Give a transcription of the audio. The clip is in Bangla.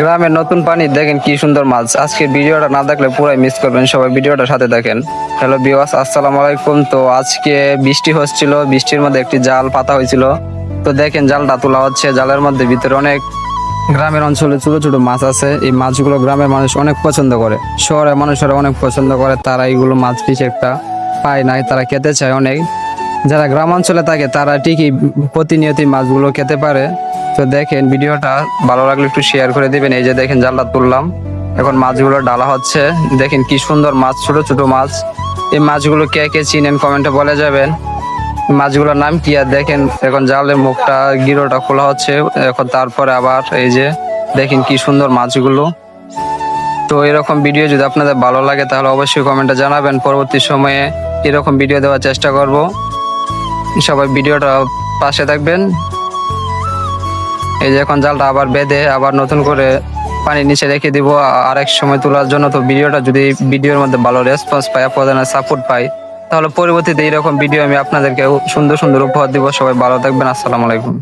গ্রামের নতুন পানি দেখেন কি সুন্দর মাছ। আজকের ভিডিওটা না দেখলে পুরাই মিস করবেন, সবাই ভিডিওটা সাথে দেখেন। হ্যালো ভিউয়ার্স, আসসালামু আলাইকুম। তো আজকে বৃষ্টি হচ্ছিল, বৃষ্টির মধ্যে একটি জাল পাতা হয়েছিল। তো দেখেন জালটা তোলা হচ্ছে, জালের মধ্যে ভিতরে অনেক গ্রামের অঞ্চলে ছোট ছোট মাছ আছে। এই মাছগুলো গ্রামের মানুষ অনেক পছন্দ করে, শহরের মানুষেরা অনেক পছন্দ করে। তারা এইগুলো মাছ বেশি একটা পায় নাই, তারা খেতে চায় অনেক। যারা গ্রাম অঞ্চলে থাকে তারা ঠিকই প্রতিনিয়ত মাছগুলো খেতে পারে। তো দেখেন ভিডিওটা ভালো লাগলে একটু শেয়ার করে দিবেন। এই যে দেখেন জালটা তুললাম, এখন মাছগুলো ডালা হচ্ছে। দেখেন কি সুন্দর মাছ, ছোট ছোট মাছ। এই মাছগুলো কে কে চিনেন কমেন্টে বলে যাবেন। মাছগুলোর নাম কি? আর দেখেন এখন জালের মুখটা, গিরোটা খোলা হচ্ছে এখন। তারপরে আবার এই যে দেখেন কি সুন্দর মাছগুলো। তো এরকম ভিডিও যদি আপনাদের ভালো লাগে তাহলে অবশ্যই কমেন্টে জানাবেন। পরবর্তী সময়ে এরকম ভিডিও দেওয়ার চেষ্টা করব। সবাই ভিডিওটা পাশে থাকবেন। এই যে এখন জালটা আবার বেঁধে আবার নতুন করে পানির নিচে রেখে দিব আরেক সময় তোলার জন্য। তো ভিডিওটা যদি ভিডিওর মধ্যে ভালো রেসপন্স পাই, আপনাদের সাপোর্ট পাই, তাহলে পরবর্তীতে এরকম ভিডিও আমি আপনাদেরকে সুন্দর সুন্দর উপহার দিব। সবাই ভালো থাকবেন। আসসালামু আলাইকুম।